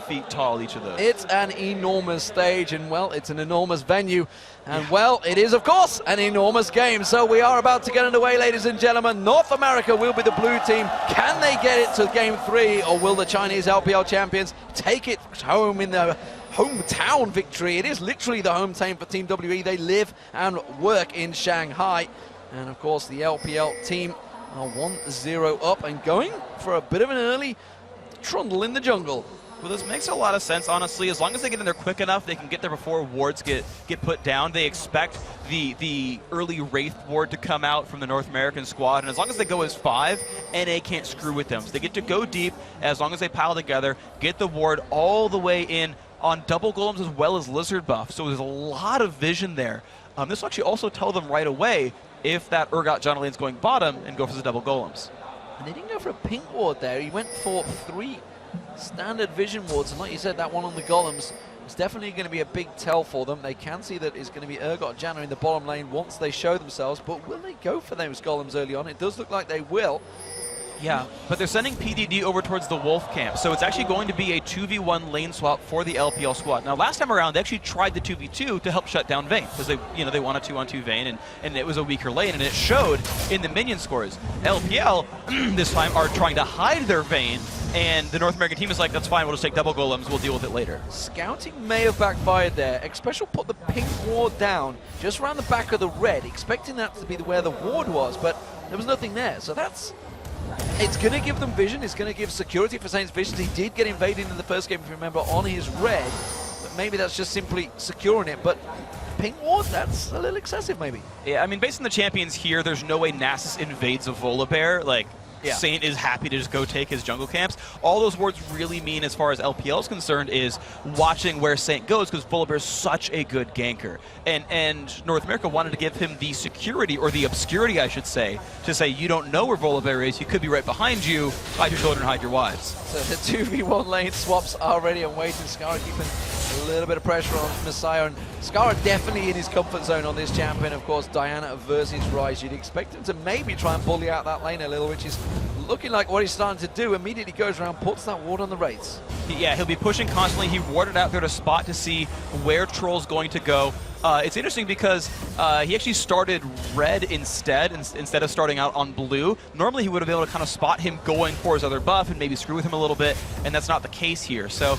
feet tall, each of those. It's an enormous stage, and well, it's an enormous venue. And well, it is, of course, an enormous game. So we are about to get underway, ladies and gentlemen. North America will be the blue team. Can they get it to game 3, or will the Chinese LPL champions take it home in the hometown victory? It is literally the hometown for Team WE. They live and work in Shanghai. And of course, the LPL team are 1-0 up and going for a bit of an early trundle in the jungle. Well, this makes a lot of sense, honestly. As long as they get in there quick enough, they can get there before wards get put down. They expect the early Wraith ward to come out from the North American squad, and as long as they go as 5, NA can't screw with them. So they get to go deep as long as they pile together, get the ward all the way in on double golems as well as lizard buff. So there's a lot of vision there. This will actually also tell them right away if that Urgot jungle lane's going bottom and go for the double golems. And they didn't go for a pink ward there. He went for 3 standard vision wards, and like you said, that one on the golems is definitely going to be a big tell for them. They can see that it's going to be Urgot Janna in the bottom lane once they show themselves, but will they go for those golems early on? It does look like they will. Yeah, but they're sending PDD over towards the Wolf camp, so it's actually going to be a 2v1 lane swap for the LPL squad. Now, last time around, they actually tried the 2v2 to help shut down Vayne, because they want a 2-on-2 Vayne, and it was a weaker lane, and it showed in the minion scores. LPL, this time, are trying to hide their Vayne, and the North American team is like, that's fine, we'll just take double golems, we'll deal with it later. Scouting may have backfired there. Xpecial put the pink ward down just around the back of the red, expecting that to be where the ward was, but there was nothing there, so that's... It's going to give them vision. It's going to give security for Saint's vision. He did get invaded in the first game, if you remember, on his red. But maybe that's just simply securing it. But pink ward, that's a little excessive, maybe. Yeah, I mean, based on the champions here, there's no way Nasus invades a Volibear. Like, yeah. Saint is happy to just go take his jungle camps. All those wards really mean, as far as LPL is concerned, is watching where Saint goes, because Volibear is such a good ganker. And North America wanted to give him the security, or the obscurity, I should say, to say, you don't know where Volibear is, he could be right behind you, hide your children, hide your wives. So the 2v1 lane swaps are ready and waiting. Skara keeping a little bit of pressure on Messiah, and Skara definitely in his comfort zone on this champion. Of course, Diana versus Ryze. You'd expect him to maybe try and bully out that lane a little, which is looking like what he's starting to do. Immediately goes around, puts that ward on the Wraiths. Yeah, he'll be pushing constantly. He warded out there to spot to see where Troll's going to go. It's interesting because he actually started red instead of starting out on blue. Normally he would have been able to kind of spot him going for his other buff and maybe screw with him a little bit, and that's not the case here. So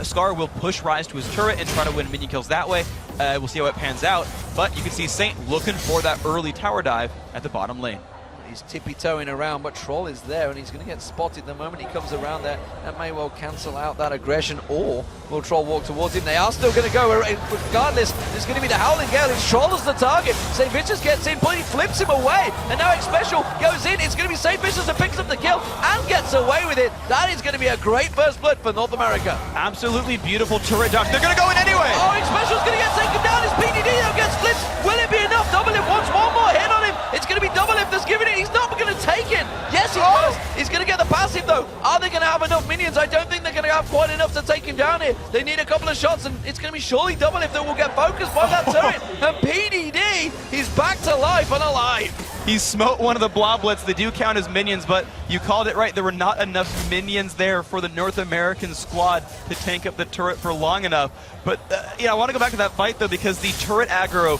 Scar will push Ryze to his turret and try to win minion kills that way. We'll see how it pans out, but you can see Saint looking for that early tower dive at the bottom lane. He's tippy-toeing around, but Troll is there, and he's going to get spotted the moment he comes around there. That may well cancel out that aggression, or will Troll walk towards him? They are still going to go. Regardless, there's going to be the Howling Gale. It's Troll as the target. St. Vicious gets in, but he flips him away. And now Xpecial goes in. It's going to be St. Vicious that picks up the kill and gets away with it. That is going to be a great first blood for North America. Absolutely beautiful turret dodge. They're going to go in anyway. Oh, Xpecial's going to get taken down. His PDD though gets splits. Will it be enough? Double Lift wants one more hit on him. It's going to be Double Lift that's giving it. He's not going to take it. Yes, he does. He's going to get the passive, though. Are they going to have enough minions? I don't think they're going to have quite enough to take him down here. They need a couple of shots, and it's going to be surely Double Lift that will get focused by that turret. And PDD, he's back to life and alive. He smote one of the bloblets. They do count as minions, but you called it right. There were not enough minions there for the North American squad to tank up the turret for long enough. But, I want to go back to that fight, though, because the turret aggro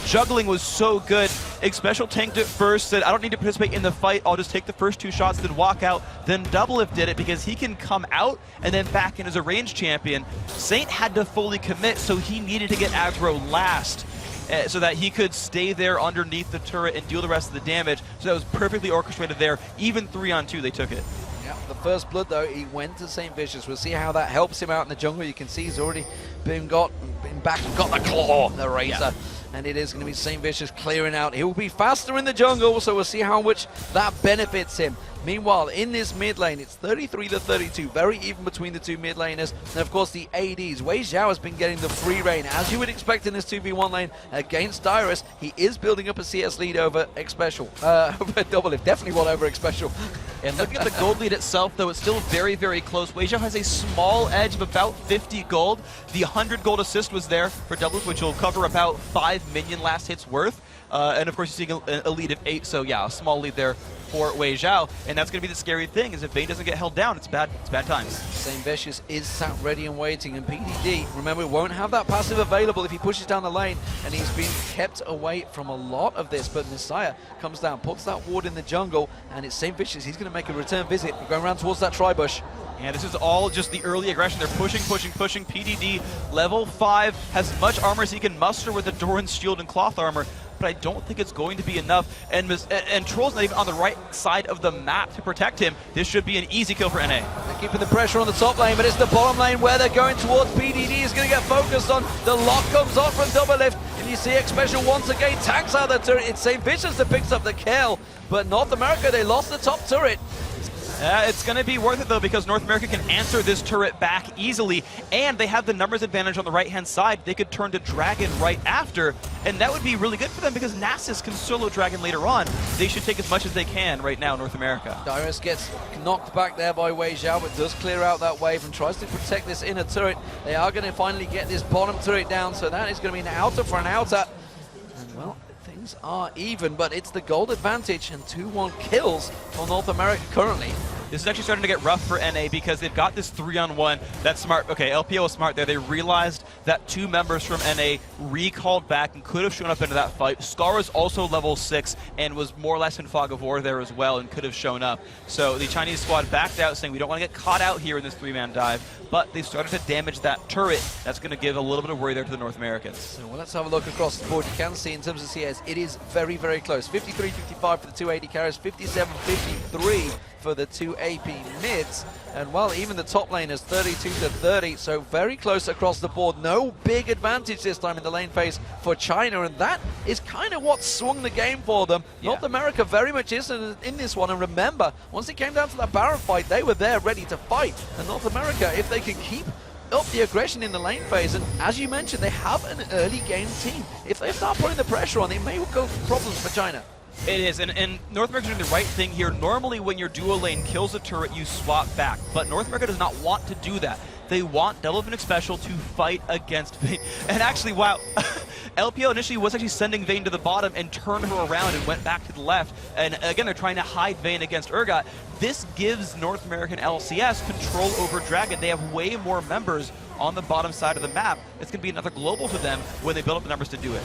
juggling was so good. Xpecial tanked it first, said, I don't need to participate in the fight. I'll just take the first 2 shots, then walk out. Then Double Lift did it because he can come out and then back in as a ranged champion. Saint had to fully commit, so he needed to get aggro last, so that he could stay there underneath the turret and deal the rest of the damage. So that was perfectly orchestrated there. Even 3-on-2, they took it. Yeah, the first blood, though, he went to St. Vicious. We'll see how that helps him out in the jungle. You can see he's already been back and got the claw, the Razor. Yeah. And it is going to be St. Vicious clearing out. He'll be faster in the jungle, so we'll see how much that benefits him. Meanwhile, in this mid lane, it's 33-32, very even between the 2 mid laners. And of course, the ADs. Wei Xiao has been getting the free reign, as you would expect in this 2v1 lane against Dyrus. He is building up a CS lead over Xpecial. Over Double Lift, definitely one over Xpecial. And looking at the gold lead itself, though, it's still very, very close. Wei Xiao has a small edge of about 50 gold. The 100 gold assist was there for Double Lift, which will cover about 5 minion last hits worth. And of course, you're seeing a lead of 8, so yeah, a small lead there for Wei Xiao. And And that's going to be the scary thing, is if Vayne doesn't get held down, it's bad times. Same Vicious is sat ready and waiting, and PDD, remember, won't have that passive available if he pushes down the lane, and he's been kept away from a lot of this. But Messiah comes down, puts that ward in the jungle, and it's Same Vicious. He's going to make a return visit. We're going around towards that tri-bush. Yeah, this is all just the early aggression. They're pushing. PDD, level 5, has as much armor as he can muster with the Doran's shield and cloth armor, but I don't think it's going to be enough. And Troll's not even on the right side of the map to protect him. This should be an easy kill for NA. They're keeping the pressure on the top lane, but it's the bottom lane where they're going towards. PDD is going to get focused on. The lock comes on from Doublelift, and you see X Special once again tanks out the turret. It's St. Vicious that picks up the kill, but North America, they lost the top turret. It's going to be worth it, though, because North America can answer this turret back easily, and they have the numbers advantage on the right-hand side. They could turn to Dragon right after, and that would be really good for them because Nasus can solo Dragon later on. They should take as much as they can right now, North America. Dyrus gets knocked back there by Wei Zhao, but does clear out that wave and tries to protect this inner turret. They are going to finally get this bottom turret down, so that is going to be an outer for an outer. And, well, things are even, but it's the gold advantage and 2-1 kills for North America currently. This is actually starting to get rough for NA because they've got this 3-on-1. That's smart. Okay, LPL was smart there. They realized that 2 members from NA recalled back and could have shown up into that fight. Scar was also level 6 and was more or less in fog of war there as well and could have shown up. So the Chinese squad backed out, saying we don't want to get caught out here in this 3-man dive, but they started to damage that turret. That's going to give a little bit of worry there to the North Americans. So, well, let's have a look across the board. You can see in terms of CS, it is very, very close. 53-55 for the 2 AD carries, 57-53 for the 2 AP mids, and well, even the top lane is 32-30, so very close across the board. No big advantage this time in the lane phase for China, and that is kind of what swung the game for them. Yeah. North America very much is in this one, and remember, once it came down to that Baron fight, they were there ready to fight, and North America, if they can keep up the aggression in the lane phase, and as you mentioned, they have an early game team. If they start putting the pressure on, it may go for problems for China. It is, and North America's doing the right thing here. Normally when your dual lane kills a turret, you swap back, but North America does not want to do that. They want Doublelift Special to fight against Vayne. And actually, wow, LPL initially was actually sending Vayne to the bottom and turned her around and went back to the left. And again, they're trying to hide Vayne against Urgot. This gives North American LCS control over Dragon. They have way more members on the bottom side of the map. It's going to be another global for them when they build up the numbers to do it.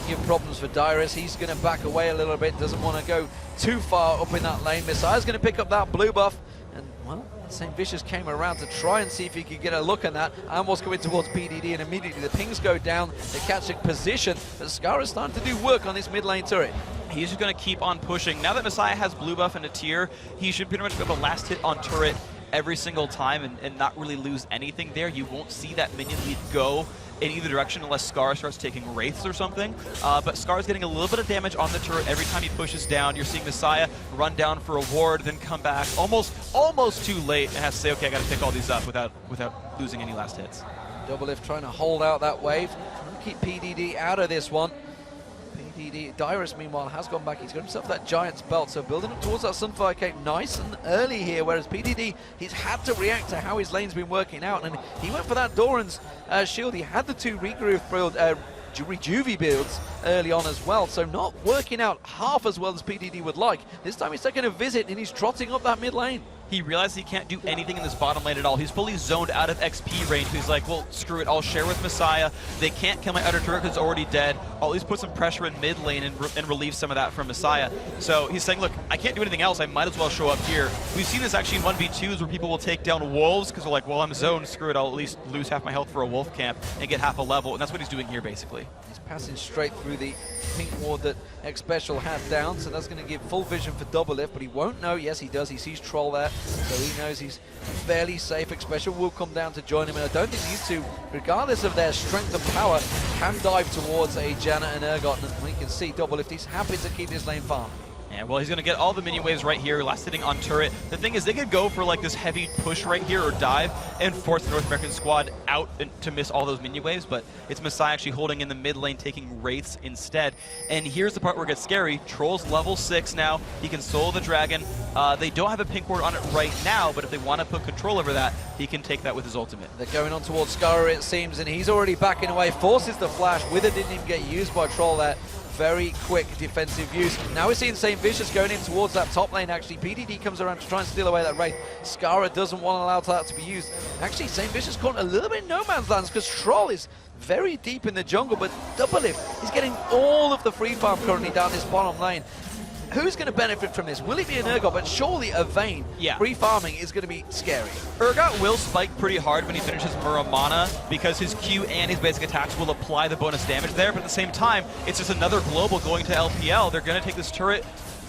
Give problems for Dyrus. He's going to back away a little bit, doesn't want to go too far up in that lane. Messiah's going to pick up that blue buff, and well, St. Vicious came around to try and see if he could get a look at that. Amos going towards PDD, and immediately the pings go down. They catch a position, but Scar is starting to do work on this mid lane turret. He's just going to keep on pushing. Now that Messiah has blue buff and a tier, he should pretty much be able to last hit on turret every single time and not really lose anything there. You won't see that minion lead go in either direction unless Scar starts taking Wraiths or something. But Scar's getting a little bit of damage on the turret every time he pushes down. You're seeing Messiah run down for a ward, then come back almost too late and has to say, okay, I got to pick all these up without losing any last hits. Doublelift trying to hold out that wave, trying to keep PDD out of this one. Dyrus, meanwhile, has gone back. He's got himself that Giant's Belt, so building up towards that Sunfire Cape nice and early here, whereas PDD, he's had to react to how his lane's been working out, and he went for that Doran's shield. He had the 2 regroove build, Rejuvie builds early on as well, so not working out half as well as PDD would like. This time he's taking a visit, and he's trotting up that mid lane. He realized he can't do anything in this bottom lane at all. He's fully zoned out of XP range. He's like, well, screw it. I'll share with Messiah. They can't kill my outer turret because it's already dead. I'll at least put some pressure in mid lane and relieve some of that from Messiah. So he's saying, look, I can't do anything else. I might as well show up here. We've seen this actually in 1v2s where people will take down wolves because they're like, well, I'm zoned. Screw it. I'll at least lose half my health for a wolf camp and get half a level. And that's what he's doing here, basically. He's passing straight through the pink ward that X Special had down, so that's going to give full vision for Doublelift, but he won't know. Yes, he does. He sees Troll there, so he knows he's fairly safe. X Special will come down to join him, and I don't think these two, regardless of their strength and power, can dive towards a Janna and Urgot. And we can see Doublelift, he's happy to keep his lane farm. Yeah, well, he's going to get all the minion waves right here, last hitting on turret. The thing is, they could go for like this heavy push right here or dive and force the North American squad out to miss all those minion waves, but it's Messiah actually holding in the mid lane, taking Wraiths instead. And here's the part where it gets scary. Troll's level 6 now. He can solo the dragon. They don't have a pink ward on it right now, but if they want to put control over that, he can take that with his ultimate. They're going on towards Scar, it seems, and he's already backing away. Forces the flash. Wither didn't even get used by Troll there. very quick defensive use. Now we're seeing St. Vicious going in towards that top lane, actually. PDD comes around to try and steal away that Wraith. Skara doesn't want to allow that to be used. Actually, St. Vicious caught a little bit in no man's lands because Troll is very deep in the jungle, but Doublelift is getting all of the free farm currently down this bottom lane. Who's going to benefit from this? Will it be an Urgot? But surely a Vayne free farming is going to be scary. Urgot will spike pretty hard when he finishes Muramana because his Q and his basic attacks will apply the bonus damage there, but at the same time, it's just another global going to LPL. They're going to take this turret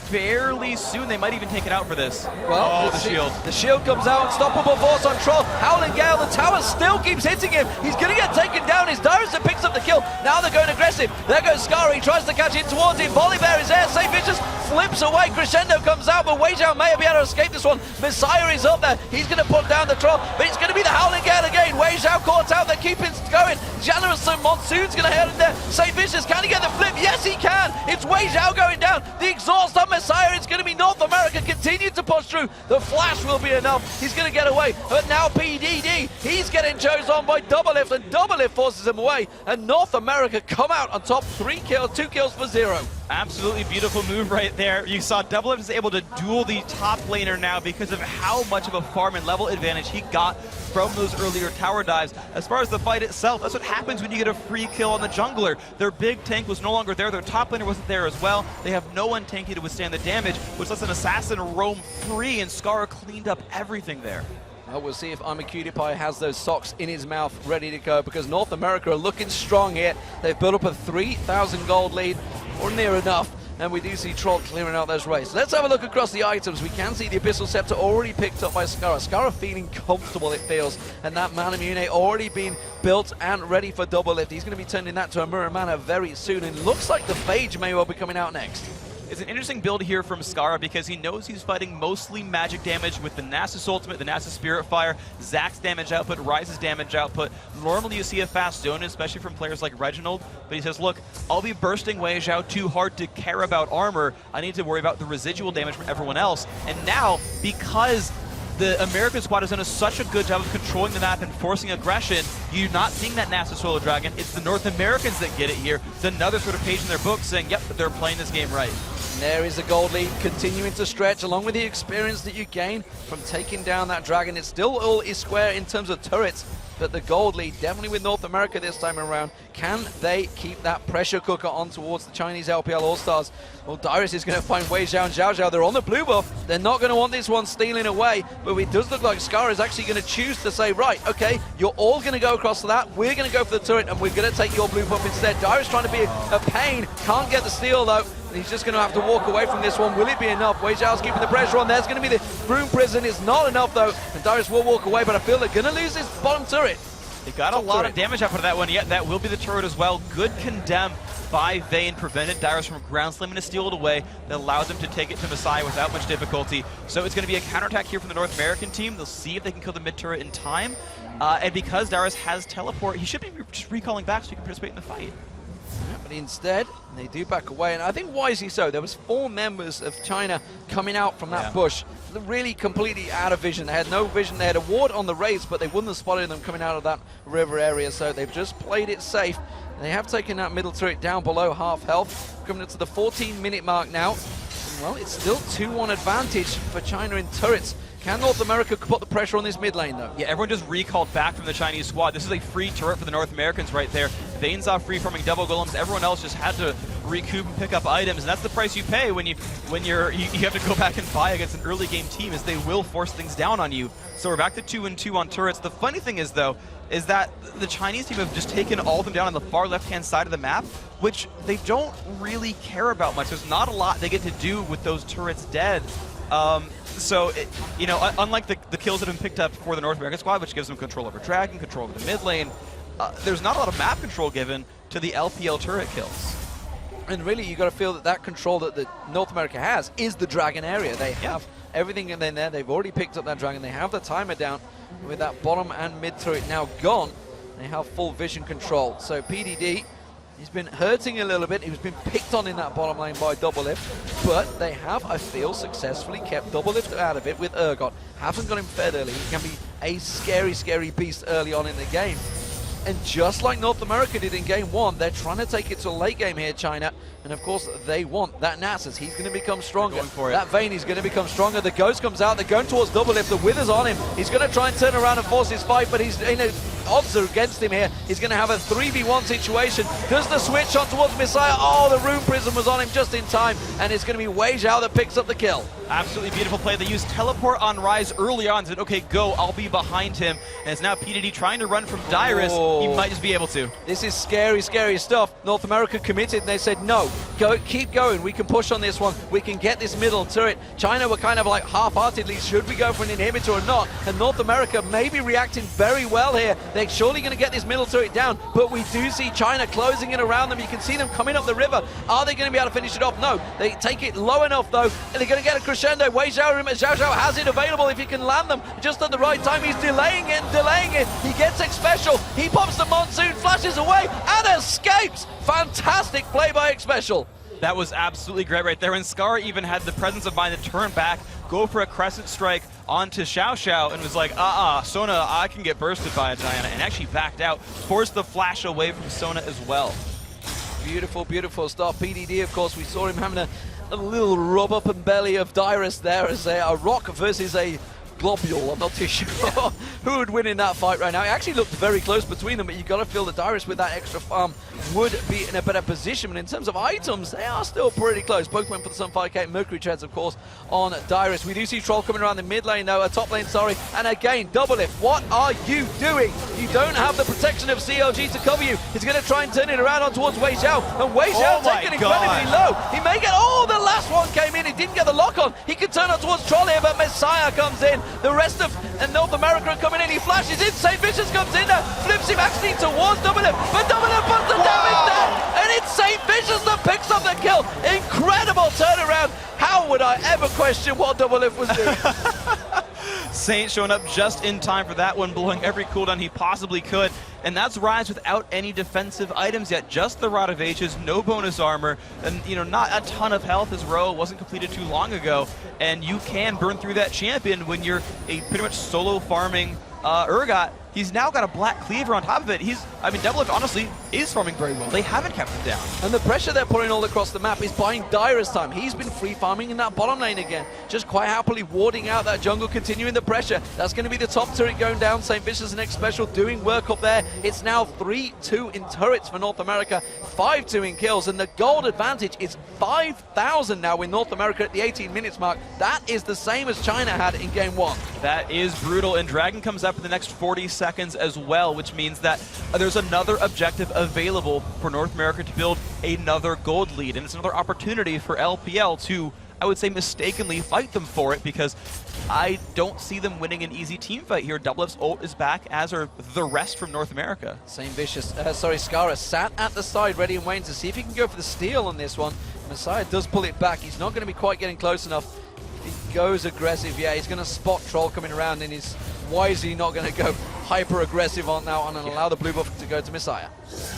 fairly soon. They might even take it out for this. Well, the shield. The shield comes out, unstoppable force on Troll. Howling Gale, the tower still keeps hitting him. He's going to get taken down. His Dyrus that picks up the kill. Now they're going aggressive. There goes Skara. He tries to catch in towards him. Volibear is there. St. Vicious flips away. Crescendo comes out, but Weizhou may be able to escape this one. Messiah is up there. He's going to put down the Troll, but it's going to be the Howling Gale again. Weizhou caught out. They're keeping going. Generous and Monsoon's going to head in there. St. Vicious, can he get the flip? Yes, he can. It's Weizhou going down. The exhaust on Messiah. It's going to be North America continue to push through. The flash will be enough. He's going to get away. But now PDD, he's getting chosen on by Doublelift, and Doublelift forces him away. And North America come out on top. 2 kills for 0. Absolutely beautiful move right there. You saw Doublelift is able to duel the top laner now because of how much of a farm and level advantage he got from those earlier tower dives. As far as the fight itself, that's what happens when you get a free kill on the jungler. Their big tank was no longer there. Their top laner wasn't there as well. They have no one tanky to withstand the damage, which lets an assassin roam free, and Skara cleaned up everything there. Well, we'll see if I'mACutiePie has those socks in his mouth ready to go, because North America are looking strong here. They've built up a 3,000 gold lead, or near enough, and we do see Troll clearing out those raids. Let's have a look across the items. We can see the Abyssal Scepter already picked up by Skara. Skara feeling comfortable, it feels, and that Mana Mune already been built and ready for Doublelift. He's going to be turning that to a Muramana very soon, and looks like the Phage may well be coming out next. It's an interesting build here from Skara because he knows he's fighting mostly magic damage with the Nasus ultimate, the Nasus Spirit Fire, Zax's damage output, Ryze's damage output. Normally you see a fast zone, especially from players like Reginald, but he says, look, I'll be bursting Weizhou too hard to care about armor. I need to worry about the residual damage from everyone else. And now, because the American squad has done such a good job of controlling the map and forcing aggression, you're not seeing that Nasus Solo Dragon. It's the North Americans that get it here. It's another sort of page in their book saying, yep, they're playing this game right. There is the gold lead continuing to stretch, along with the experience that you gain from taking down that dragon. It's still all is square in terms of turrets, but the gold lead definitely with North America this time around. Can they keep that pressure cooker on towards the Chinese LPL All-Stars? Well, Dyrus is going to find Weizhou and Zhao Zhao. They're on the blue buff. They're not going to want this one stealing away, but it does look like Skara is actually going to choose to say, right, okay, you're all going to go across to that. We're going to go for the turret, and we're going to take your blue buff instead. Dyrus trying to be a pain. Can't get the steal, though. He's just going to have to walk away from this one. Will it be enough? Weizhou's keeping the pressure on. There's going to be the Broom Prison. It's not enough, though, and Dyrus will walk away, but I feel they're going to lose this bottom turret. They got a lot of damage out of that one, yet that will be the turret as well. Good condemn by Vayne, prevented Dyrus from ground slamming to steal it away. That allows them to take it to Messiah without much difficulty. So it's going to be a counterattack here from the North American team. They'll see if they can kill the mid turret in time. And because Dyrus has teleport, he should be just recalling back so he can participate in the fight. But instead, they do back away, and I think wisely so. There was 4 members of China coming out from that bush, really completely out of vision. They had no vision. They had a ward on the raids, but they wouldn't have spotted them coming out of that river area, so they've just played it safe. They have taken that middle turret down below half health, coming up to the 14-minute mark now. And, well, it's still 2-1 advantage for China in turrets. Can North America put the pressure on this mid lane, though? Yeah, everyone just recalled back from the Chinese squad. This is a free turret for the North Americans right there. Vayne's off free farming double golems. Everyone else just had to recoup and pick up items, and that's the price you pay when you have to go back and buy against an early game team, is they will force things down on you. So we're back to 2-2 on turrets. The funny thing is, though, is that the Chinese team have just taken all of them down on the far left-hand side of the map, which they don't really care about much. There's not a lot they get to do with those turrets dead. Unlike the kills that have been picked up for the North American squad, which gives them control over Dragon, control over the mid lane, there's not a lot of map control given to the LPL turret kills. And really, you got to feel that control that North America has is the Dragon area. They have everything in there. They've already picked up that Dragon. They have the timer down with that bottom and mid turret now gone. They have full vision control. So PDD, he's been hurting a little bit. He's been picked on in that bottom lane by Doublelift, but they have, I feel, successfully kept Doublelift out of it with Urgot. Haven't got him fed early. He can be a scary, scary beast early on in the game. And just like North America did in game 1, they're trying to take it to a late game here, China. And of course, they want that Nasus. He's going to become stronger. Going for it. That Vayne is going to become stronger. The Ghost comes out. They're going towards double. If the Wither's on him, he's going to try and turn around and force his fight, but he's, odds are against him here. He's going to have a 3v1 situation. Does the switch on towards Messiah? Oh, the Rune Prism was on him just in time, and it's going to be Wei Zhao that picks up the kill. Absolutely beautiful play. They used teleport on Rise early on, said, okay, go, I'll be behind him. And it's now PDD trying to run from Dyrus. He might just be able to. This is scary, scary stuff. North America committed, and they said, no, go, keep going. We can push on this one. We can get this middle turret. China were kind of like half-heartedly, should we go for an inhibitor or not? And North America may be reacting very well here. They're surely going to get this middle turret down, but we do see China closing in around them. You can see them coming up the river. Are they going to be able to finish it off? No. They take it low enough, though, and they're going to get a crescendo. Wei Zhao has it available if he can land them just at the right time. He's delaying it and delaying it. He gets X Special. He pops the Monsoon, flashes away, and escapes. Fantastic play by X Special. That was absolutely great right there. And Scar even had the presence of mind to turn back, go for a Crescent Strike onto Xiao Xiao, and was like, Sona, I can get bursted by a Diana, and actually backed out, forced the flash away from Sona as well. Beautiful, beautiful stuff. PDD, of course, we saw him having a little rub up and belly of Dyrus there as a rock versus a globule. I'm not too sure who would win in that fight right now. It actually looked very close between them, but you got to feel that Dyrus with that extra farm would be in a better position. But in terms of items, they are still pretty close. Both went for the Sun 5K, Mercury Treads, of course, on Dyrus. We do see Troll coming around the mid lane, though, top lane, sorry. And again, double lift. What are you doing? You don't have the protection of CLG to cover you. He's going to try and turn it around on towards Wei Zhao. And Wei Zhao taking incredibly low. He may get, the last one came in. He didn't get the lock on. He can turn on towards Troll here, but Messiah comes in. The rest of North America are coming in. He flashes in. St. Vicious comes in there. Flips him actually towards Double F. But Double F puts the damage there. And it's St. Vicious that picks up the kill. Incredible turnaround. How would I ever question what Double F was doing? Saint showing up just in time for that one, blowing every cooldown he possibly could. And that's Rise without any defensive items yet. Just the Rod of Ages, no bonus armor, and not a ton of health as Row wasn't completed too long ago. And you can burn through that champion when you're a pretty much solo farming Urgot. He's now got a Black Cleaver on top of it. Double Lift honestly is farming very well. They haven't kept him down. And the pressure they're putting all across the map is buying Dyrus time. He's been free farming in that bottom lane again, just quite happily warding out that jungle, continuing the pressure. That's going to be the top turret going down. St. Vicious and X Special doing work up there. It's now 3-2 in turrets for North America, 5-2 in kills, and the gold advantage is 5,000 now in North America at the 18 minutes mark. That is the same as China had in game 1. That is brutal, and Dragon comes up in the next 40 seconds as well, which means that there's another objective available for North America to build another gold lead, and it's another opportunity for LPL to, I would say, mistakenly fight them for it, because I don't see them winning an easy team fight here. Double F's ult is back, as are the rest from North America. St. Vicious, Skara sat at the side, ready and waiting to see if he can go for the steal on this one. Messiah does pull it back. He's not going to be quite getting close enough. If he goes aggressive, yeah, he's going to spot Troll coming around, and he's wisely not going to go hyper-aggressive on now and allow the blue buff to go to Messiah.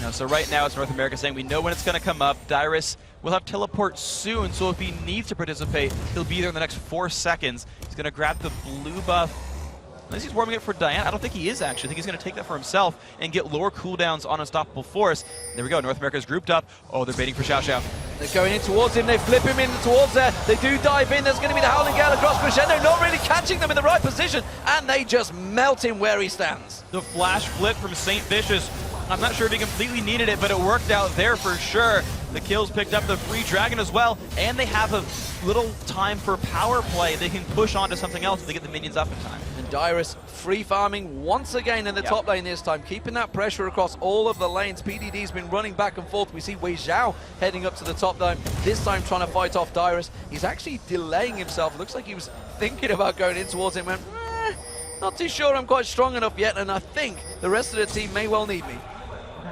No, so right now it's North America saying we know when it's going to come up. Dyrus will have teleport soon, so if he needs to participate, he'll be there in the next 4 seconds. He's going to grab the blue buff. Unless he's warming it for Diana. I don't think he is, actually. I think he's going to take that for himself and get lower cooldowns on Unstoppable Force. There we go. North America's grouped up. Oh, they're baiting for Xiao Xiao. They're going in towards him. They flip him in towards there. They do dive in. There's going to be the Howling Gale across Crescendo, not really catching them in the right position, and they just melt him where he stands. The flash flip from St. Vicious. I'm not sure if he completely needed it, but it worked out there for sure. The kills picked up the free Dragon as well, and they have a little time for power play. They can push on to something else if they get the minions up in time. And Dyrus free farming once again in the top lane this time, keeping that pressure across all of the lanes. PDD's been running back and forth. We see Wei Zhao heading up to the top lane, this time trying to fight off Dyrus. He's actually delaying himself. Looks like he was thinking about going in towards him and not too sure I'm quite strong enough yet, and I think the rest of the team may well need me.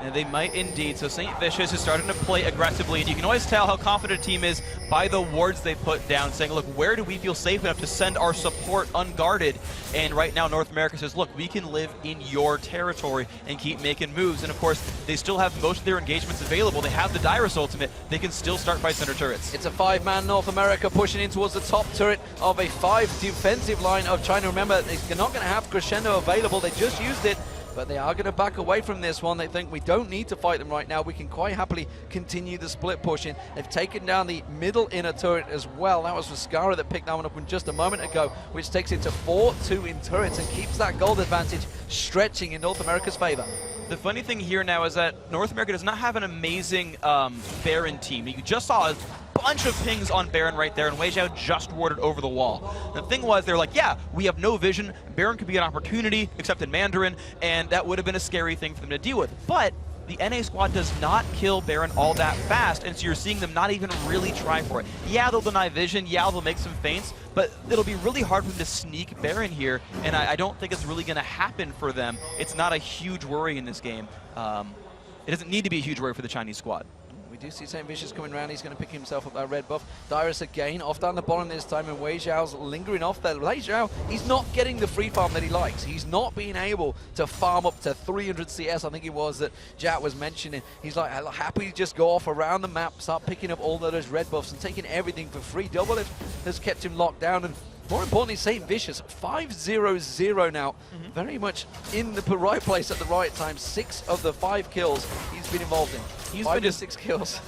And they might indeed. So St. Vicious is starting to play aggressively, and you can always tell how confident a team is by the wards they put down, saying, look, where do we feel safe enough to send our support unguarded? And right now North America says, look, we can live in your territory and keep making moves. And of course, they still have most of their engagements available. They have the Dyrus ultimate. They can still start fights under turrets. It's a 5-man North America pushing in towards the top turret of a 5 defensive line of China. Remember, they're not going to have Crescendo available. They just used it. but they are going to back away from this one. They think we don't need to fight them right now. We can quite happily continue the split pushing. They've taken down the middle inner turret as well. That was Mascara that picked that one up in just a moment ago, which takes it to 4-2 in turrets and keeps that gold advantage stretching in North America's favor. The funny thing here now is that North America does not have an amazing Baron team. You just saw a bunch of pings on Baron right there, and Wei Zhao just warded over the wall. The thing was, they're like, yeah, we have no vision. Baron could be an opportunity, except in Mandarin, and that would have been a scary thing for them to deal with. But the NA squad does not kill Baron all that fast, and so you're seeing them not even really try for it. Yeah, they'll deny vision, yeah, they'll make some feints, but it'll be really hard for them to sneak Baron here, and I don't think it's really going to happen for them. It's not a huge worry in this game. It doesn't need to be a huge worry for the Chinese squad. We do see St. Vicious coming around. He's going to pick himself up that red buff. Dyrus again off down the bottom this time, and Wei Zhao's lingering off there. Wei Zhao, he's not getting the free farm that he likes. He's not being able to farm up to 300 CS, I think it was, that Jack was mentioning. He's like happy to just go off around the map, start picking up all those red buffs and taking everything for free. Double Lift has kept him locked down, and more importantly, St. Vicious, 5-0-0 now. Very much in the right place at the right time. 6 of the 5 kills he's been involved in. He's 5 to 6 kills.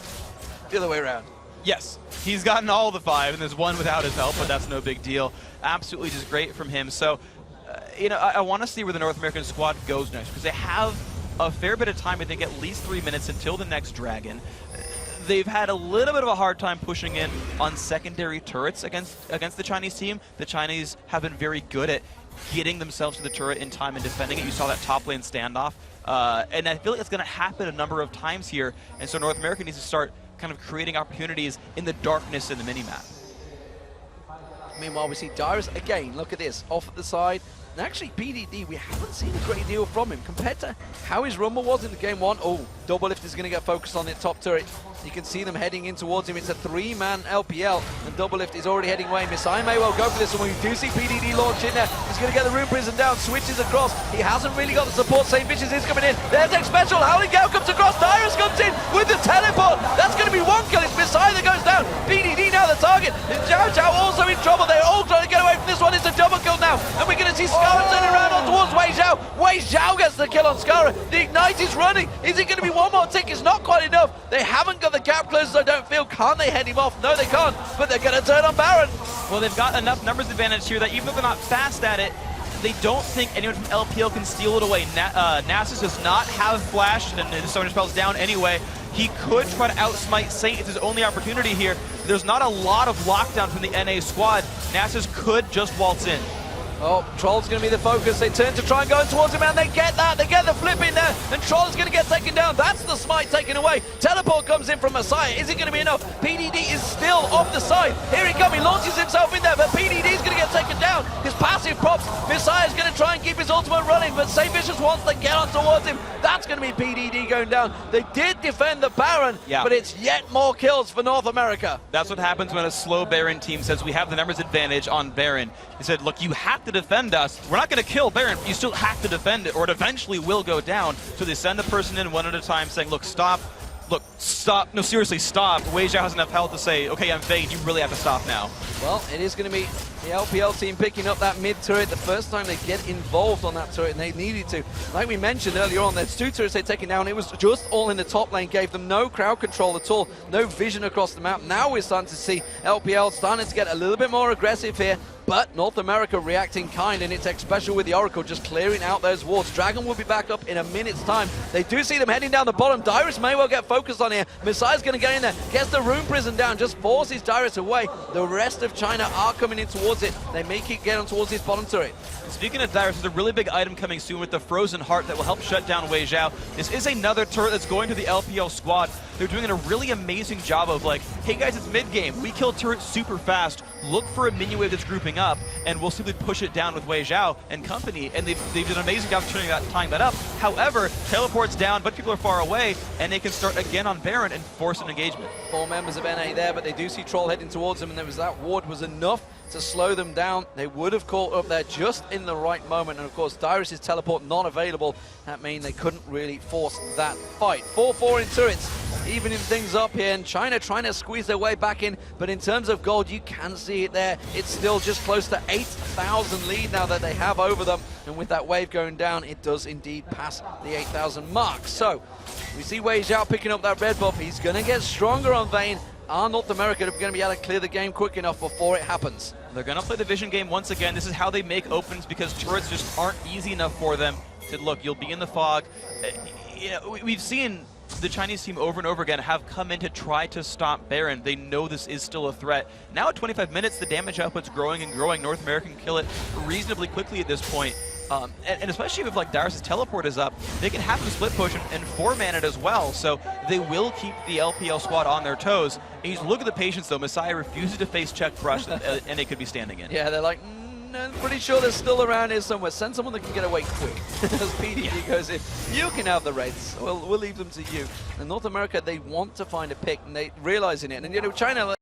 The other way around. Yes, he's gotten all the 5, and there's one without his help, but that's no big deal. Absolutely just great from him. So, you know, I want to see where the North American squad goes next, because they have a fair bit of time, I think at least 3 minutes until the next Dragon. They've had a little bit of a hard time pushing in on secondary turrets against the Chinese team. The Chinese have been very good at getting themselves to the turret in time and defending it. You saw that top lane standoff. And I feel like it's going to happen a number of times here. And so North America needs to start kind of creating opportunities in the darkness in the minimap. Meanwhile, we see Dyrus again. Look at this, off at the side. And actually, PDD, we haven't seen a great deal from him compared to how his rumble was in the game 1. Oh, Double Lift is going to get focused on the top turret. You can see them heading in towards him. It's a 3-man LPL, and Double Lift is already heading away. Missai may well go for this, and we do see PDD launch in there. He's going to get the Rune Prison down, switches across. He hasn't really got the support. St. Vicious is coming in. There's X Special. Howling Gale comes across. Dyrus comes in with the teleport. That's going to be 1 kill. It's Missai that goes down. PDD now the target. And Zhao Zhao also in trouble. They're all trying to get away from this one. It's a double kill now, and we're going to see Scarra turn around on towards Wei Zhao. Wei Zhao gets the kill on Scarra. The Ignite is running. Is it going to be one more tick? It's not quite enough. They haven't got the gap closed, I don't feel. Can't they head him off? No, they can't, but they're going to turn on Baron. Well, they've got enough numbers advantage here that even though they're not fast at it, they don't think anyone from LPL can steal it away. Nasus does not have flash, and his summoner spell's down anyway. He could try to outsmite Saint. It's his only opportunity here. There's not a lot of lockdown from the NA squad. Nasus could just waltz in. Oh, Troll's going to be the focus. They turn to try and go in towards him, and they get that. They get the flip in there, and Troll is going to get taken down. That's the smite taken away. Teleport comes in from Messiah. Is it going to be enough? PDD is still off the side. Here he comes. He launches himself in there, but PDD is going to get taken down. His passive pops. Messiah is going to try and keep his ultimate running, but St. Vicious wants to get on towards him. That's going to be PDD going down. They did defend the Baron, but it's yet more kills for North America. That's what happens when a slow Baron team says we have the numbers advantage on Baron. He said, look, you have to defend us. We're not going to kill Baron, but you still have to defend it, or it eventually will go down. So they send a person in one at a time saying, look, stop. Look, stop. No, seriously, stop. Wei Zhao has enough health to say, okay, I'm Vayne. You really have to stop now. Well, it is going to be the LPL team picking up that mid turret the first time they get involved on that turret, and they needed to. Like we mentioned earlier on, there's 2 turrets they've taken down. It was just all in the top lane, gave them no crowd control at all, no vision across the map. Now we're starting to see LPL starting to get a little bit more aggressive here. But North America reacting kind, and it's special with the Oracle just clearing out those wards. Dragon will be back up in a minute's time. They do see them heading down the bottom. Dyrus may well get focused on here. Messiah's going to get in there, gets the Rune Prison down, just forces Dyrus away. The rest of China are coming in towards it. They may keep getting towards this bottom turret. Speaking of Dyrus, there's a really big item coming soon with the Frozen Heart that will help shut down Wei Zhao. This is another turret that's going to the LPL squad. They're doing a really amazing job of like, hey guys, it's mid-game. We kill turrets super fast. Look for a minion wave that's grouping up, and we'll simply push it down with Wei Zhao and company. And they've done an amazing job of tying that up. However, teleport's down, but people are far away, and they can start again on Baron and force an engagement. 4 members of NA there, but they do see Troll heading towards them, and there was that ward was enough to slow them down. They would have caught up there just in the right moment. And of course, Dyrus' teleport not available. That means they couldn't really force that fight. 4-4 in turrets, evening things up here. And China trying to squeeze their way back in. But in terms of gold, you can see it there. It's still just close to 8,000 lead now that they have over them. And with that wave going down, it does indeed pass the 8,000 mark. So we see Wei Zhao picking up that red buff. He's going to get stronger on Vayne. Are North America going to be able to clear the game quick enough before it happens? They're going to play the vision game once again. This is how they make opens because turrets just aren't easy enough for them. Said, look, you'll be in the fog. We've seen the Chinese team over and over again have come in to try to stop Baron. They know this is still a threat. Now at 25 minutes, the damage output's growing and growing. North America can kill it reasonably quickly at this point. And especially if like Dyrus' teleport is up, they can have him split push and 4-man it as well. So they will keep the LPL squad on their toes. And you look at the patience though. Messiah refuses to face check brush and they could be standing in. Yeah, they're like, I'm pretty sure they're still around here somewhere. Send someone that can get away quick. As PDG goes in, you can have the raids. We'll leave them to you. And North America, they want to find a pick and they realizing it. And you know, China,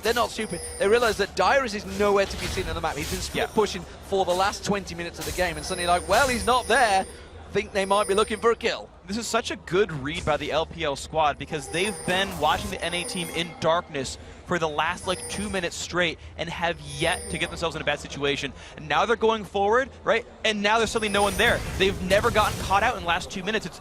they're not stupid. They realize that Dyrus is nowhere to be seen on the map. He's been split pushing for the last 20 minutes of the game, and suddenly like, well, he's not there. Think they might be looking for a kill. This is such a good read by the LPL squad because they've been watching the NA team in darkness for the last like 2 minutes straight and have yet to get themselves in a bad situation. And now they're going forward, right? And now there's suddenly no one there. They've never gotten caught out in the last 2 minutes.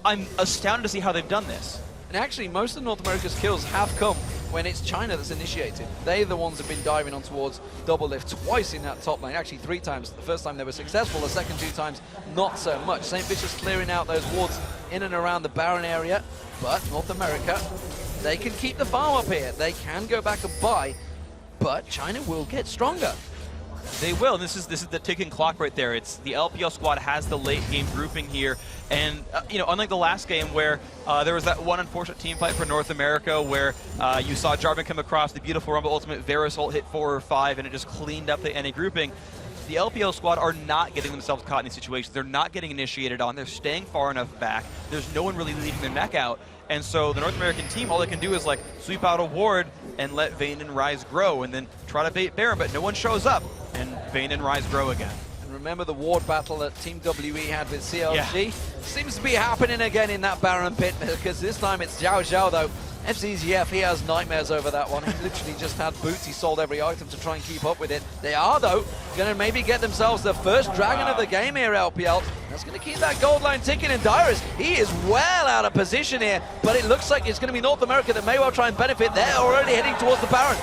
I'm astounded to see how they've done this. And actually, most of North America's kills have come when it's China that's initiated. They're the ones that have been diving on towards double lift twice in that top lane. Actually, 3 times. The first time they were successful, the second 2 times, not so much. St. Vicious clearing out those wards in and around the Baron area. But North America, they can keep the farm up here. They can go back and buy, but China will get stronger. They will. This is the ticking clock right there. It's the LPL squad has the late game grouping here, and you know, unlike the last game where there was that one unfortunate team fight for North America where you saw Jarvan come across the beautiful Rumble Ultimate, Varus ult hit 4 or 5, and it just cleaned up the NA grouping. The LPL squad are not getting themselves caught in these situations. They're not getting initiated on. They're staying far enough back. There's no one really leaving their neck out. And so the North American team, all they can do is like sweep out a ward and let Vayne and Ryze grow and then try to bait Baron, but no one shows up. And Vayne and Ryze grow again. And remember the ward battle that Team WE had with CLG? Yeah. Seems to be happening again in that Baron pit because this time it's Zhao Zhao though. FCZF, he has nightmares over that one. He literally just had boots. He sold every item to try and keep up with it. They are, though, going to maybe get themselves the first dragon of the game here, LPL. That's going to keep that gold line ticking. And Dyrus, he is well out of position here. But it looks like it's going to be North America that may well try and benefit. They're already heading towards the Baron.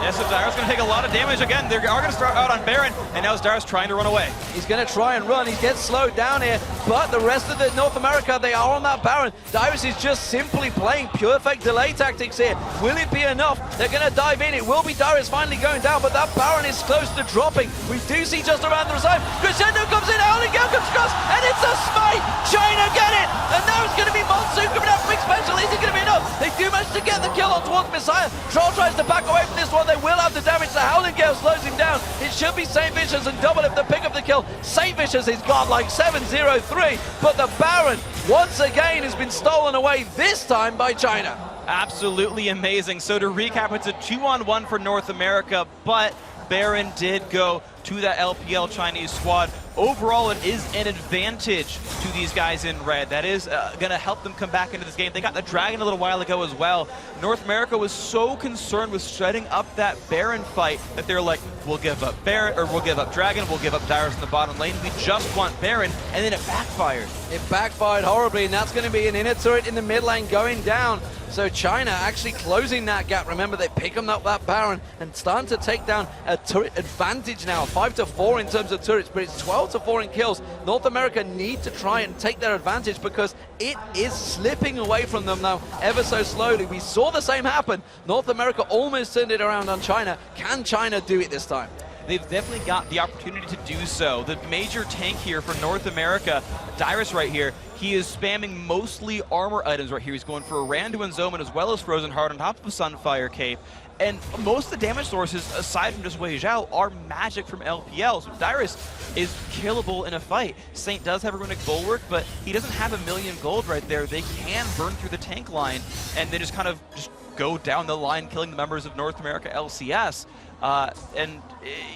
Yeah, so Dyrus going to take a lot of damage again. They are going to start out on Baron, and now is Dyrus trying to run away. He's going to try and run. He gets slowed down here, but the rest of the North America, they are on that Baron. Dyrus is just simply playing pure fake delay tactics here. Will it be enough? They're going to dive in. It will be Dyrus finally going down, but that Baron is close to dropping. We do see just around the side. Crescendo comes in, Howling Gale comes across, and it's a smite! China get it! And now it's going to be Monsoon coming out from Big Special. Is it going to be enough? They do manage to get the kill on towards Messiah. Troll tries to back away from this one. They will have the damage. The Howling Gale slows him down. It should be St. Vicious and double if they pick up the kill. St. Vicious has got like 7-0-3, but the Baron once again has been stolen away, this time by China. Absolutely amazing. So to recap, it's a 2-on-1 for North America, but Baron did go to that LPL Chinese squad. Overall, it is an advantage to these guys in red. That is going to help them come back into this game. They got the Dragon a little while ago as well. North America was so concerned with shutting up that Baron fight that they're like, we'll give up Baron, or we'll give up Dragon, we'll give up Dyrus in the bottom lane. We just want Baron, and then it backfired. It backfired horribly, and that's going to be an inner turret in the mid lane going down. So China actually closing that gap. Remember, they pick up that Baron and starting to take down a turret advantage now. 5-4 in terms of turrets, but it's 12-4 in kills. North America need to try and take their advantage because it is slipping away from them now ever so slowly. We saw the same happen. North America almost turned it around on China. Can China do it this time? they've definitely got the opportunity to do so. The major tank here for North America, Dyrus right here, he is spamming mostly armor items right here. He's going for a Randuin's Omen as well as Frozen Heart on top of a Sunfire Cape. And most of the damage sources, aside from just Wei Zhao, are magic from LPL. So Dyrus is killable in a fight. Saint does have a runic bulwark, but he doesn't have 1,000,000 gold right there. They can burn through the tank line and they just kind of just go down the line, killing the members of North America LCS. And,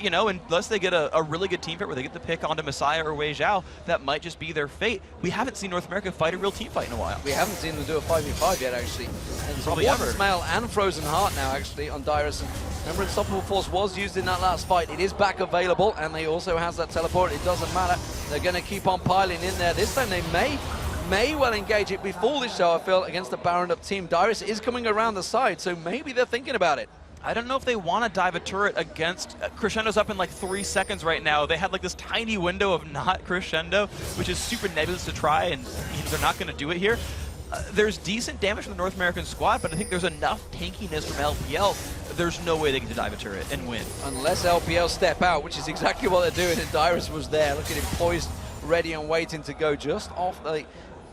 you know, unless they get a really good team fight where they get to pick onto Messiah or Wei Zhao, that might just be their fate. We haven't seen North America fight a real team fight in a while. We haven't seen them do a 5v5 yet, actually. And probably ever. Smell and Frozen Heart now, actually, on Dyrus. And remember, Unstoppable Force was used in that last fight. It is back available, and they also has that teleport. It doesn't matter. They're going to keep on piling in there. This time they may well engage. It'd be foolish, though, I feel, against the Baron up team. Dyrus is coming around the side, so maybe they're thinking about it. I don't know if they want to dive a turret against Crescendo's up in like 3 seconds right now. They had like this tiny window of not Crescendo, which is super nebulous to try, and they're not going to do it here. There's decent damage from the North American squad, but I think there's enough tankiness from LPL. There's no way they get to dive a turret and win. Unless LPL step out, which is exactly what they're doing, and Dyrus was there. Look at him poised, ready and waiting to go just off the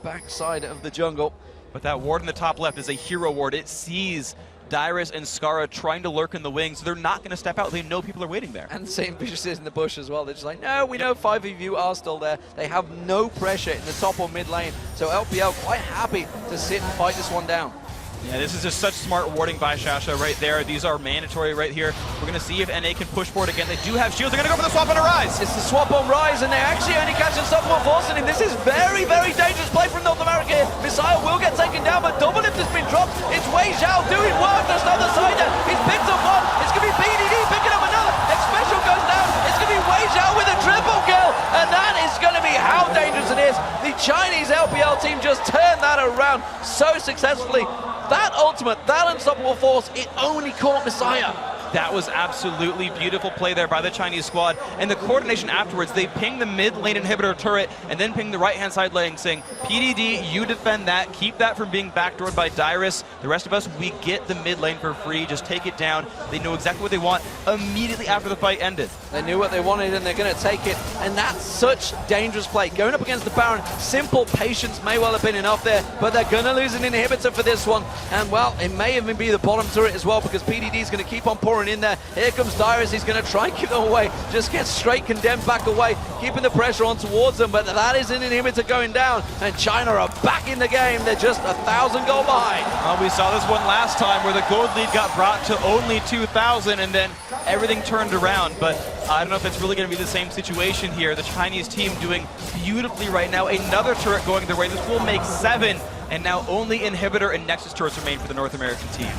backside of the jungle. But that ward in the top left is a hero ward. It sees Dyrus and Scarra trying to lurk in the wings, so they're not going to step out. They know people are waiting there. And the same Vicious is in the bush as well. They're just like, no, we know 5 of you are still there. They have no pressure in the top or mid lane. So LPL quite happy to sit and fight this one down. Yeah, this is just such smart warding by Shasha right there. These are mandatory right here. We're going to see if NA can push forward again. They do have shields. They're going to go for the swap on a Rise. It's the swap on Rise, and they actually only catch Unstoppable Force in him. This is very, very dangerous play from North America here. Messiah will get taken down, but double lift has been dropped. It's Wei Zhao doing work. There's another side there. He's picked up one. It's going to be BDD picking up another. X-Special goes down. It's going to be Wei Zhao with a triple kill, and that is going to be how dangerous it is. The Chinese LPL team just turned that around so successfully. That ultimate, that Unstoppable Force, it only caught Messiah. That was absolutely beautiful play there by the Chinese squad. And the coordination afterwards, they ping the mid lane inhibitor turret and then ping the right-hand side lane saying, PDD, you defend that, keep that from being backdoored by Dyrus. The rest of us, we get the mid lane for free, just take it down. They know exactly what they want immediately after the fight ended. They knew what they wanted and they're going to take it. And that's such dangerous play. Going up against the Baron, simple patience may well have been enough there, but they're going to lose an inhibitor for this one. And well, it may even be the bottom turret as well, because PDD is going to keep on pouring in there. Here comes Dyrus. He's going to try and keep them away. Just gets straight condemned back away, keeping the pressure on towards them. But that is an inhibitor going down, and China are back in the game. They're just 1,000 gold behind. We saw this one last time where the gold lead got brought to only 2,000, and then everything turned around. But I don't know if it's really going to be the same situation here. The Chinese team doing beautifully right now. Another turret going their way. This will make 7, and now only inhibitor and Nexus turrets remain for the North American team.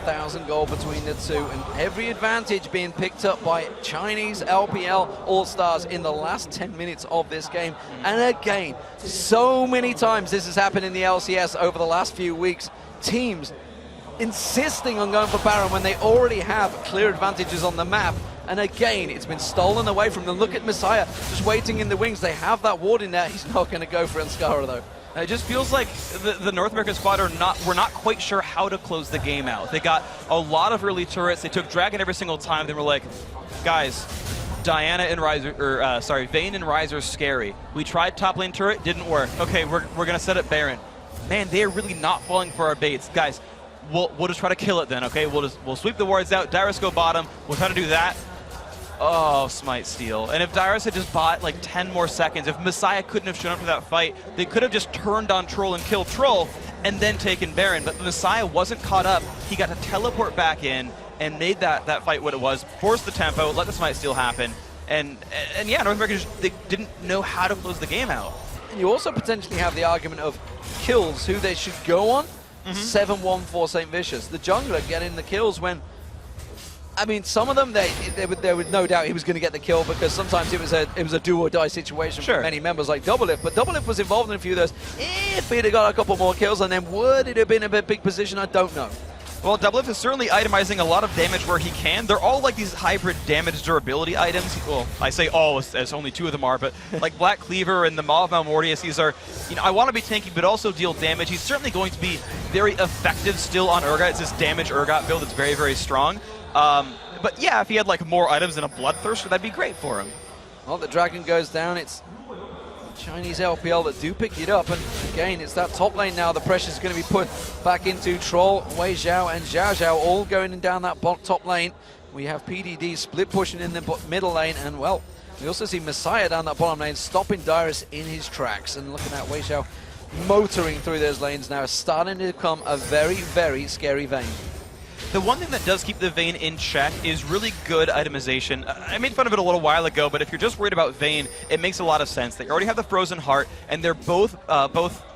1,000 gold between the two, and every advantage being picked up by Chinese LPL All-Stars in the last 10 minutes of this game. And again, so many times this has happened in the LCS over the last few weeks. Teams insisting on going for Baron when they already have clear advantages on the map. And again, it's been stolen away from them. Look at Messiah just waiting in the wings. They have that ward in there. He's not going to go for Anscara though. It just feels like the North American squad we're not quite sure how to close the game out. They got a lot of early turrets. They took Dragon every single time. They were like, guys, Diana and Vayne and Ryze are scary. We tried top lane turret, didn't work. Okay, we're gonna set up Baron. Man, they are really not falling for our baits, guys. We'll just try to kill it then. Okay, we'll sweep the wards out. Dyrus go bottom. We'll try to do that. Oh, Smite steal. And if Dyrus had just bought like 10 more seconds, if Messiah couldn't have shown up for that fight, they could have just turned on Troll and killed Troll and then taken Baron. But Messiah wasn't caught up. He got to teleport back in and made that fight what it was, forced the tempo, let the Smite steal happen. And yeah, North America they didn't know how to close the game out. And you also potentially have the argument of kills, who they should go on. 7-1 for St. Vicious. The jungler getting the kills when, I mean, some of them, there was no doubt he was going to get the kill, because sometimes it was a do or die situation for many members like Doublelift. But Doublelift was involved in a few of those. If he'd have got a couple more kills, and then would it have been a big position? I don't know. Well, Doublelift is certainly itemizing a lot of damage where he can. They're all like these hybrid damage durability items. Well, I say all as only 2 of them are, but like Black Cleaver and the Maw of Malmortius, these are, I want to be tanky, but also deal damage. He's certainly going to be very effective still on Urgot. It's this damage Urgot build that's very, very strong. But yeah, if he had like more items than a Bloodthirster, that'd be great for him. Well, the Dragon goes down. It's Chinese LPL that do pick it up, and again, it's that top lane now. The pressure's going to be put back into Troll, Wei Xiao, and Xiao Xiao all going down that top lane. We have PDD split pushing in the middle lane, and well, we also see Messiah down that bottom lane, stopping Dyrus in his tracks. And looking at Wei Xiao motoring through those lanes now, starting to become a very, very scary Vayne. The one thing that does keep the Vayne in check is really good itemization. I made fun of it a little while ago, but if you're just worried about Vayne, it makes a lot of sense. They already have the Frozen Heart, and they're both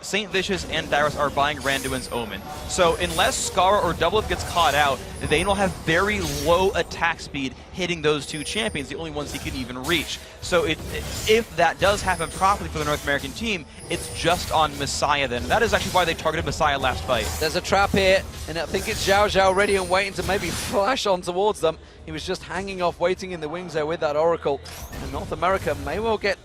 Saint Vicious and Dyrus are buying Randuin's Omen. So unless Scarra or Doublelift gets caught out, Vayne will have very low attack speed hitting those two champions, the only ones he can even reach. So if that does happen properly for the North American team, it's just on Messiah then. That is actually why they targeted Messiah last fight. There's a trap here, and I think it's Xiao Xiao ready and waiting to maybe flash on towards them. He was just hanging off, waiting in the wings there with that Oracle. And North America may well get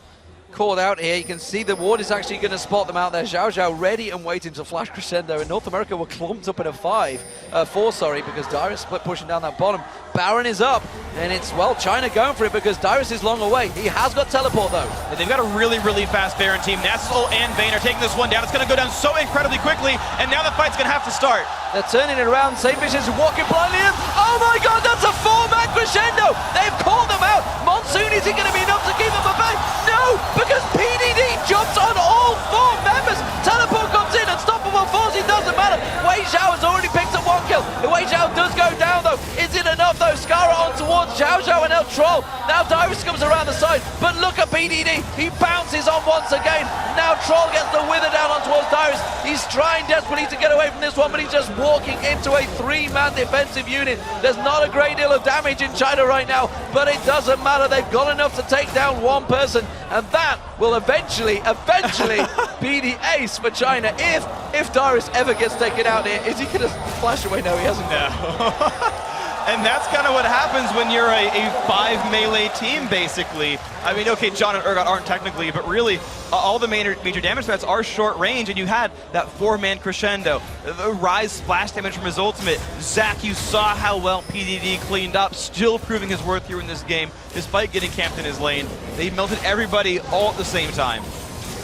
called out here. You can see the ward is actually going to spot them out there. Xiao Xiao ready and waiting to flash crescendo, and North America were clumped up in a 4, because Dyrus split pushing down that bottom. Baron is up, and it's, well, China going for it because Dyrus is long away. He has got teleport though. And they've got a really, really fast Baron team. Nasus and Vayne are taking this one down. It's going to go down so incredibly quickly, and now the fight's going to have to start. They're turning it around. Saint Vicious is walking blindly in. Oh my god, that's a 4-man crescendo! They've called them out. Monsoon, is he going to be enough to keep them at bay? No, because PDD jumps on all 4 members. Teleport comes in, unstoppable force, it doesn't matter. Wei Xiao has already picked up 1 kill. Wei Xiao does go down though. Is it enough though? Scarra on towards Xiao Xiao and El Troll. Now Dyrus comes around the side, but look at PDD. He bounces on once again. Now Troll gets the wither down on towards Dyrus. He's trying desperately to get away from this one, but he's just walking into a 3-man defensive unit. There's not a great deal of damage in China right now, but it doesn't matter. They've got enough to take down 1 person, and that will eventually be the ace for China. If Dyrus ever gets taken out here, is he going to flash away? No, he hasn't. No. And that's kind of what happens when you're a 5 melee team, basically. I mean, okay, John and Urgot aren't technically, but really, all the major damage threats are short range, and you had that 4-man crescendo, the Rise splash damage from his ultimate. Zach, you saw how well PDD cleaned up, still proving his worth here in this game, despite getting camped in his lane. They melted everybody all at the same time.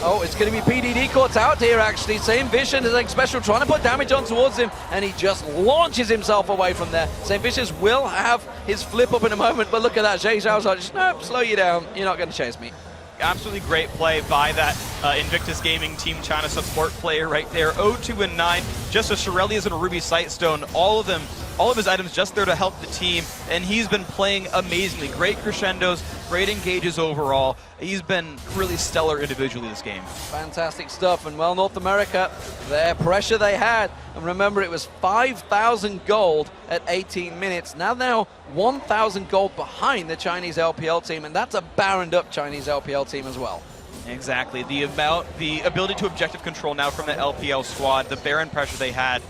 Oh, it's going to be PDD caught out here, actually. Saint Vicious is like special, trying to put damage on towards him, and he just launches himself away from there. Saint Vicious will have his flip up in a moment, but look at that. Jay Zhao's like, just, nope, slow you down. You're not going to chase me. Absolutely great play by that Invictus Gaming Team China support player right there. 0-2 and 9, just a Shurelya's and a Ruby Sightstone. All of his items just there to help the team, and he's been playing amazingly. Great crescendos, great engages overall. He's been really stellar individually this game. Fantastic stuff, and well, North America, their pressure they had, and remember it was 5,000 gold at 18 minutes. Now 1,000 gold behind the Chinese LPL team, and that's a Baroned up Chinese LPL team as well. Exactly, the ability to objective control now from the LPL squad, the Baron pressure they had.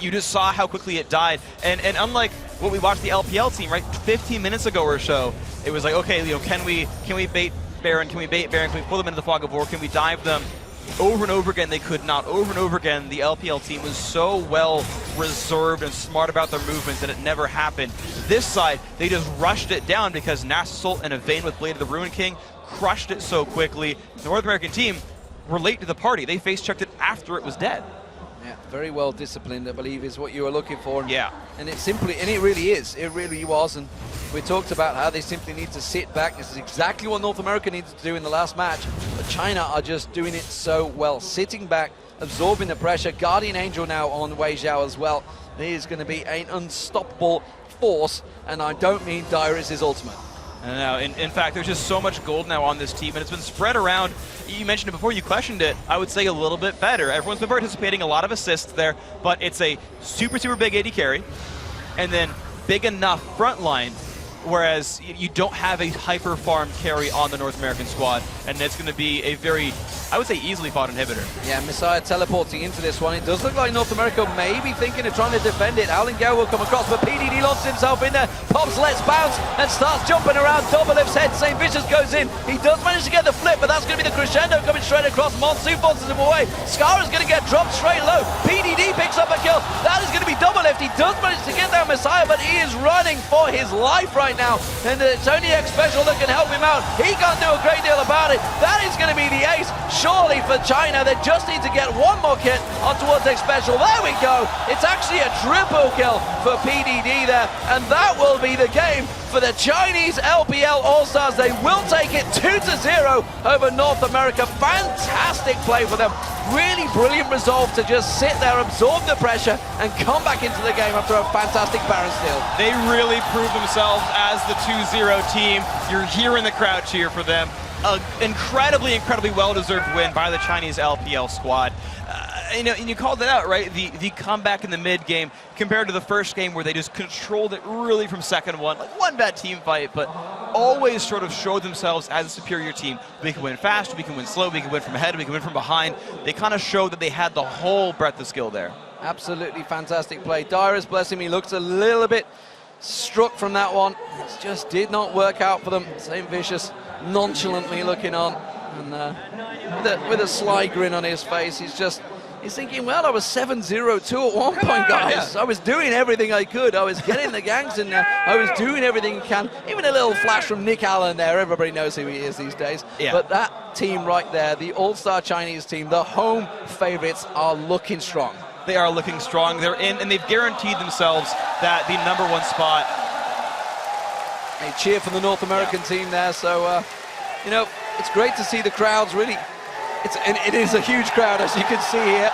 You just saw how quickly it died, and unlike what we watched the LPL team, right, 15 minutes ago or so, it was like, okay, you know, can we bait Baron? Can we bait Baron? Can we pull them into the fog of war? Can we dive them? Over and over again, they could not. Over and over again, the LPL team was so well reserved and smart about their movements that it never happened. This side, they just rushed it down because Nasus and a Vayne with Blade of the Ruin King crushed it so quickly. The North American team were late to the party. They face-checked it after it was dead. Yeah, very well disciplined, I believe, is what you were looking for. Yeah. And it really is. It really was. And we talked about how they simply need to sit back. This is exactly what North America needed to do in the last match. But China are just doing it so well. Sitting back, absorbing the pressure. Guardian Angel now on Wei Xiao as well. He is going to be an unstoppable force. And I don't mean Dyrus' ultimate. No, in fact, there's just so much gold now on this team, and it's been spread around. You mentioned it before, you questioned it. I would say a little bit better. Everyone's been participating, a lot of assists there, but it's a super, super big AD carry, and then big enough front line, whereas you don't have a hyper farm carry on the North American squad, and it's going to be a very, I would say, easily fought inhibitor. Yeah, Messiah teleporting into this one. It does look like North America may be thinking of trying to defend it. Alan Gao will come across, but PDD launches himself in there. Pops, lets bounce, and starts jumping around. Doublelift's head. Saint Vicious goes in. He does manage to get the flip, but that's going to be the crescendo coming straight across. Monsoon forces him away. Scarra's going to get dropped straight low. PDD picks up a kill. That is going to be double lift. He does manage to get down Messiah, but he is running for his life right now. And it's only X Special that can help him out. He can't do a great deal about it. That is going to be the ace, surely, for China. They just need to get one more kit on towards X Special. There we go. It's actually a triple kill for PDD there. And that will be the game for the Chinese LPL All-Stars. They will take it 2-0 over North America. Fantastic play for them. Really brilliant resolve to just sit there, absorb the pressure, and come back into the game after a fantastic Baron steal. They really proved themselves as the 2-0 team. You're hearing the crowd cheer for them. An incredibly well-deserved win by the Chinese LPL squad. And you called it out, right? The comeback in the mid game compared to the first game where they just controlled it really from second one. Like one bad team fight, but always sort of showed themselves as a superior team. We can win fast, we can win slow, we can win from ahead, we can win from behind. They kind of showed that they had the whole breadth of skill there. Absolutely fantastic play. Dyrus, blessing me, looks a little bit struck from that one. It just did not work out for them. Same Vicious nonchalantly looking on, and with a sly grin on his face. He's thinking, well, I was 7-0-2 at one point, guys. I was doing everything I could. I was getting the gangs in there. I was doing everything I can. Even a little flash from Nick Allen there. Everybody knows who he is these days. Yeah. But that team right there, the All-Star Chinese team, the home favorites, are looking strong. They are looking strong. They're in, and they've guaranteed themselves that the #1 spot. A cheer for the North American team there. So, it's great to see the crowds really. It is a huge crowd, as you can see here.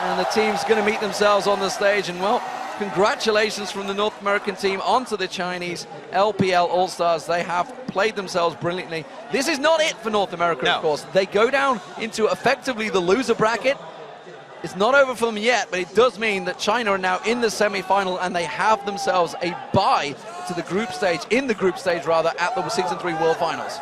And the team's going to meet themselves on the stage. And, well, congratulations from the North American team onto the Chinese LPL All-Stars. They have played themselves brilliantly. This is not it for North America, of course. They go down into effectively the loser bracket. It's not over for them yet, but it does mean that China are now in the semi-final, and they have themselves a bye to the group stage, at the Season 3 World Finals.